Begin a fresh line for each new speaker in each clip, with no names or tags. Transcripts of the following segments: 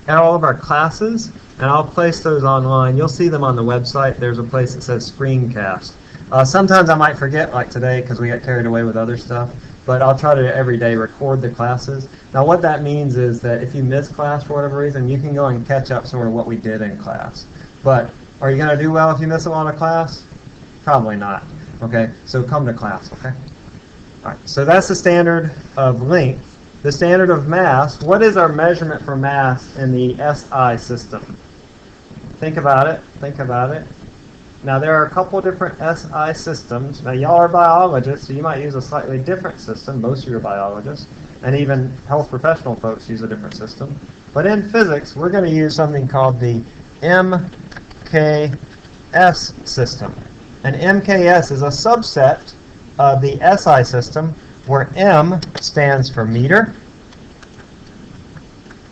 at all of our classes, and I'll place those online. You'll see them on the website. There's a place that says screencast. Sometimes I might forget, like today, because we got carried away with other stuff, but I'll try to every day record the classes. Now what that means is that if you miss class for whatever reason, you can go and catch up sort of what we did in class. But are you going to do well if you miss a lot of class? Probably not. Okay, so come to class, okay? All right, so that's the standard of length. The standard of mass, what is our measurement for mass in the SI system? Think about it, think about it. Now there are a couple different SI systems. Now y'all are biologists, so you might use a slightly different system. Most of you are biologists, and even health professional folks use a different system. But in physics, we're going to use something called the MKS system. And MKS is a subset of the SI system, where M stands for meter,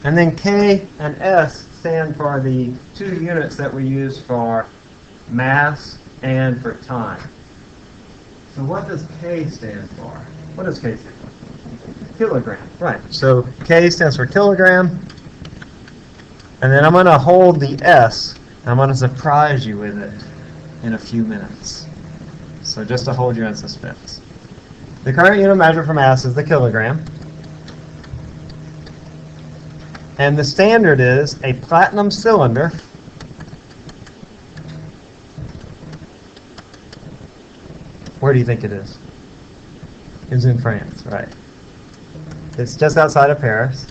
and then K and S stand for the two units that we use for mass and for time. So what does K stand for? What does K stand for? Kilogram. Right. So K stands for kilogram, and then I'm going to hold the S, and I'm going to surprise you with it in a few minutes. So just to hold you in suspense. The current unit of measure for mass is the kilogram. And the standard is a platinum cylinder Where do you think it is? It's in France, right. It's just outside of Paris.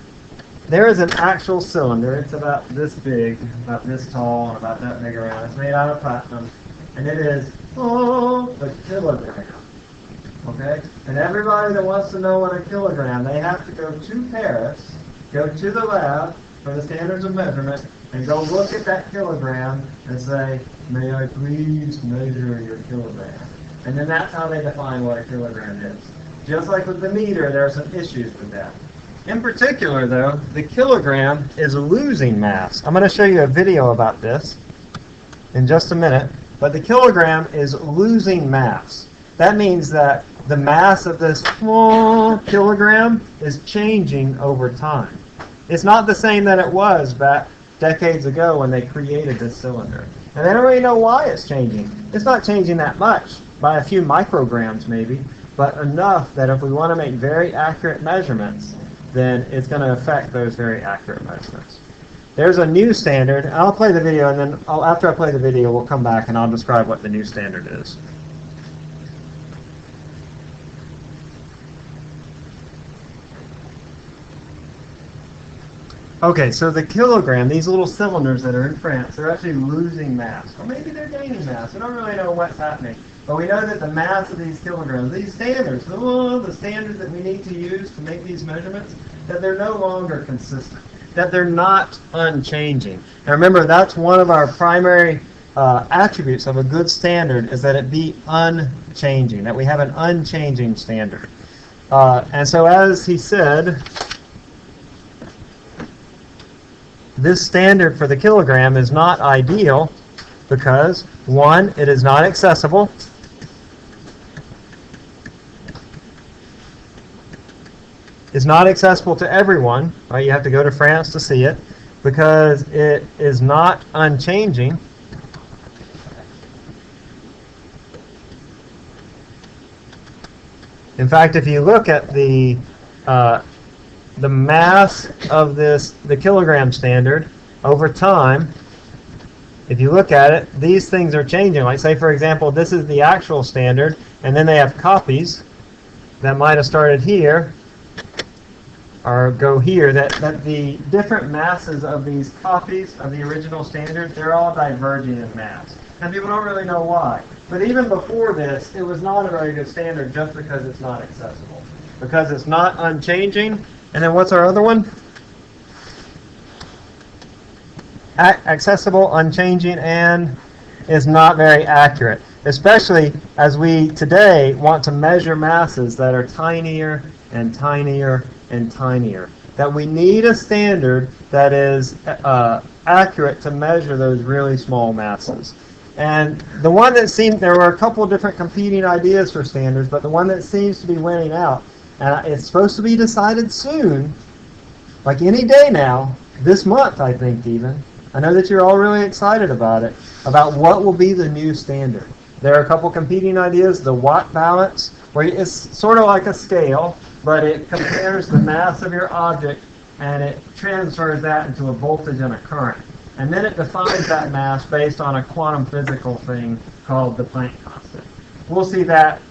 There is an actual cylinder. It's about this big, about this tall, and about that big around. It's made out of platinum. And it is, a kilogram. Okay? And everybody that wants to know what a kilogram, they have to go to Paris, go to the lab for the standards of measurement, and go look at that kilogram and say, may I please measure your kilogram? And then that's how they define what a kilogram is. Just like with the meter, there are some issues with that. In particular, though, the kilogram is losing mass. I'm going to show you a video about this in just a minute. But the kilogram is losing mass. That means that the mass of this small kilogram is changing over time. It's not the same that it was back decades ago when they created this cylinder. And they don't really know why it's changing. It's not changing that much, by a few micrograms maybe, but enough that if we want to make very accurate measurements, then it's going to affect those very accurate measurements. There's a new standard. I'll play the video, and then after I play the video, we'll come back and I'll describe what the new standard is. Okay, so the kilogram, these little cylinders that are in France, they're actually losing mass. Or maybe they're gaining mass. We don't really know what's happening. But we know that the mass of these kilograms, these standards, the standards that we need to use to make these measurements, that they're no longer consistent, that they're not unchanging. And remember, that's one of our primary attributes of a good standard, is that it be unchanging, that we have an unchanging standard. And so as he said, this standard for the kilogram is not ideal because, one, it is not accessible. It's not accessible to everyone, right? You have to go to France to see it, because it is not unchanging. In fact, if you look at the mass of the kilogram standard over time, if you look at it, these things are changing. Like, say, for example, this is the actual standard, and then they have copies that might have started here or go here, that the different masses of these copies of the original standard, they're all diverging in mass. And people don't really know why. But even before this, it was not a very good standard just because it's not accessible. Because it's not unchanging. And then what's our other one? Accessible, unchanging, and is not very accurate. Especially as we today want to measure masses that are tinier and tinier and tinier. That we need a standard that is accurate to measure those really small masses. And the one that seemed, there were a couple of different competing ideas for standards, but the one that seems to be winning out, and it's supposed to be decided soon, like any day now, this month I think even. I know that you're all really excited about it, about what will be the new standard. There are a couple competing ideas. The watt balance, where it's sort of like a scale, but it compares the mass of your object and it transfers that into a voltage and a current. And then it defines that mass based on a quantum physical thing called the Planck constant. We'll see that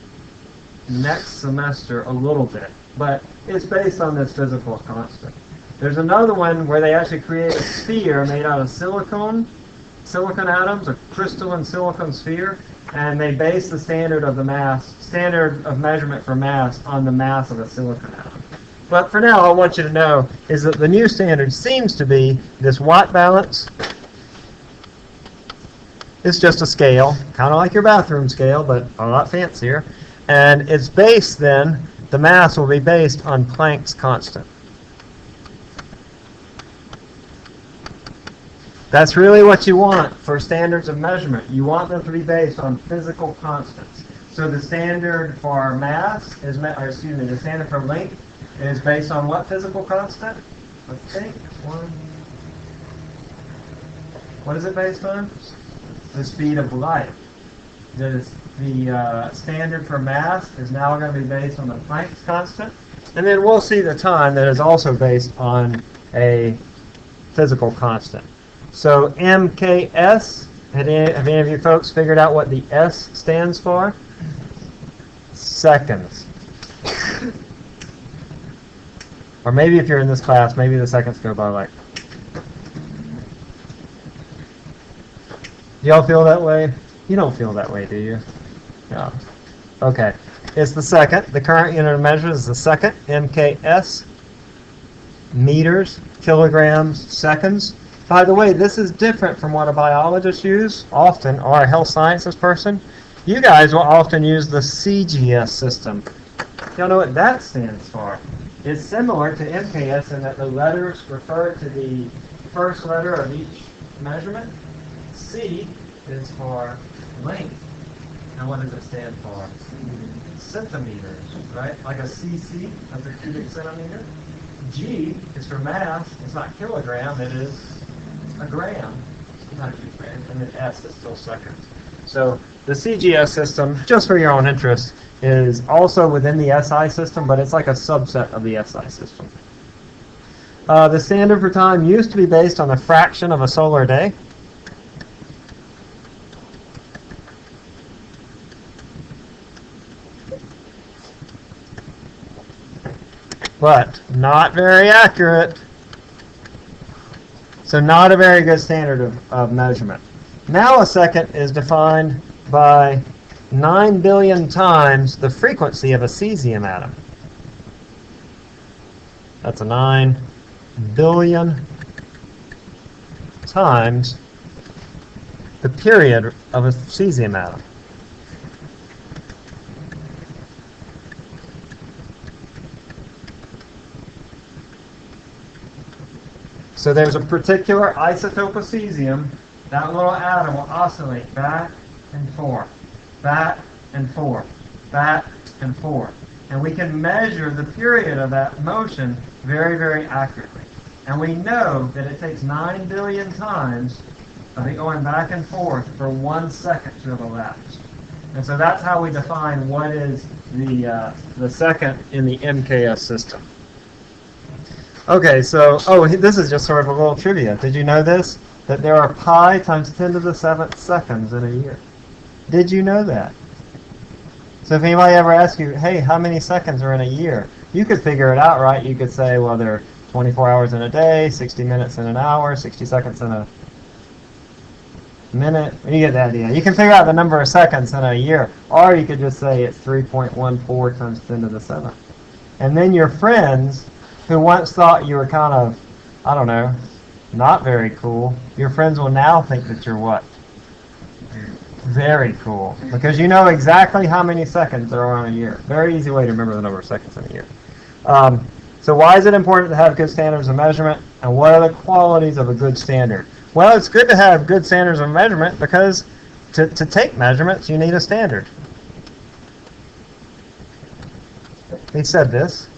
next semester a little bit, but it's based on this physical constant. There's another one where they actually create a sphere made out of silicon atoms, a crystalline silicon sphere, and they base the standard of measurement for mass on the mass of a silicon atom. But for now, all I want you to know is that the new standard seems to be this watt balance. It's just a scale, kind of like your bathroom scale, but a lot fancier. And it's based then, the mass will be based on Planck's constant. That's really what you want for standards of measurement. You want them to be based on physical constants. So the standard for mass is, the standard for length is based on what physical constant? I think what is it based on? The speed of light. The standard for mass is now going to be based on the Planck's constant. And then we'll see the time that is also based on a physical constant. So MKS, have any of you folks figured out what the S stands for? Seconds. Or maybe if you're in this class, maybe the seconds go by like. Do y'all feel that way? You don't feel that way, do you? No. Okay. It's the second. The current unit of measure is the second, MKS. Meters, kilograms, seconds. By the way, this is different from what a biologist uses often, or a health sciences person. You guys will often use the CGS system. Y'all know what that stands for? It's similar to MKS in that the letters refer to the first letter of each measurement. C is for length. And what does it stand for? Centimeters, right? Like a cc, that's a cubic centimeter. G is for mass. It's not kilogram, it is a gram. Not a huge gram. And then S is still seconds. So the CGS system, just for your own interest, is also within the SI system, but it's like a subset of the SI system. The standard for time used to be based on a fraction of a solar day. But not very accurate. So not a very good standard of measurement. Now a second is defined by 9 billion times the frequency of a cesium atom. That's a 9 billion times the period of a cesium atom. So there's a particular isotope of cesium. That little atom will oscillate back and forth, back and forth, back and forth. And we can measure the period of that motion very, very accurately. And we know that it takes 9 billion times of it going back and forth for 1 second to have elapsed. And so that's how we define what is the second in the MKS system. Okay, so, this is just sort of a little trivia. Did you know this? That there are pi times 10 to the 7th seconds in a year. Did you know that? So if anybody ever asks you, hey, how many seconds are in a year? You could figure it out, right? You could say, well, there are 24 hours in a day, 60 minutes in an hour, 60 seconds in a minute. You get the idea. You can figure out the number of seconds in a year. Or you could just say it's 3.14 times 10 to the 7th. And then your friends who once thought you were kind of, I don't know, not very cool, your friends will now think that you're what? Very cool. Because you know exactly how many seconds there are in a year. Very easy way to remember the number of seconds in a year. So why is it important to have good standards of measurement? And what are the qualities of a good standard? Well, it's good to have good standards of measurement because to take measurements, you need a standard. They said this.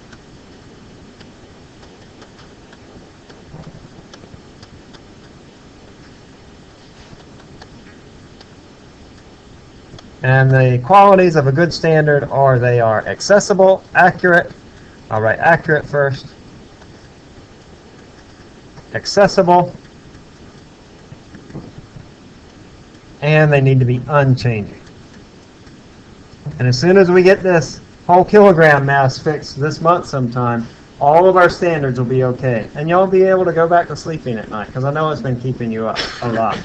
And the qualities of a good standard are they are accessible, accurate. I'll write accurate first. Accessible. And they need to be unchanging. And as soon as we get this whole kilogram mass fixed this month sometime, all of our standards will be okay. And you'll be able to go back to sleeping at night, because I know it's been keeping you up a lot.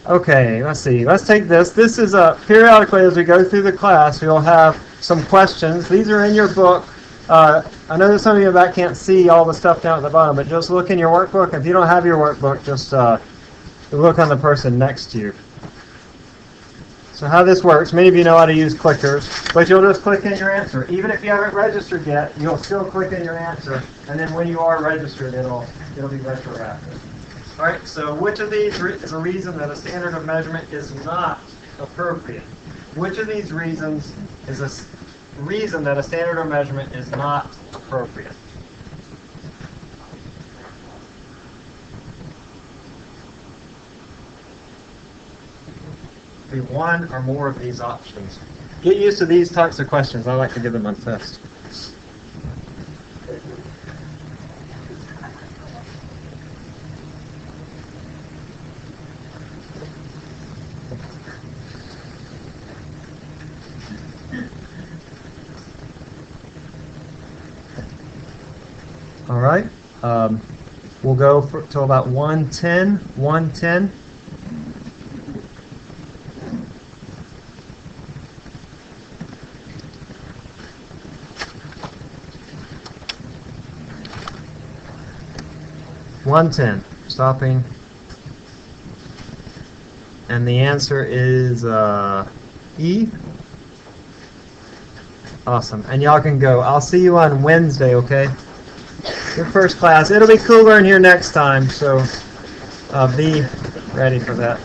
Okay, let's see. Let's take this. This is periodically as we go through the class, we'll have some questions. These are in your book. I know that some of you in the back can't see all the stuff down at the bottom, but just look in your workbook. If you don't have your workbook, just look on the person next to you. So how this works, many of you know how to use clickers, but you'll just click in your answer. Even if you haven't registered yet, you'll still click in your answer, and then when you are registered, it'll be retroactive. All right, so which of these is a reason that a standard of measurement is not appropriate? Which of these reasons is a reason that a standard of measurement is not appropriate? Be one or more of these options. Get used to these types of questions. I like to give them on test. All right. We'll go till about 110. 110. Stopping. And the answer is E. Awesome. And y'all can go. I'll see you on Wednesday, okay? Your first class. It'll be cooler in here next time, so be ready for that.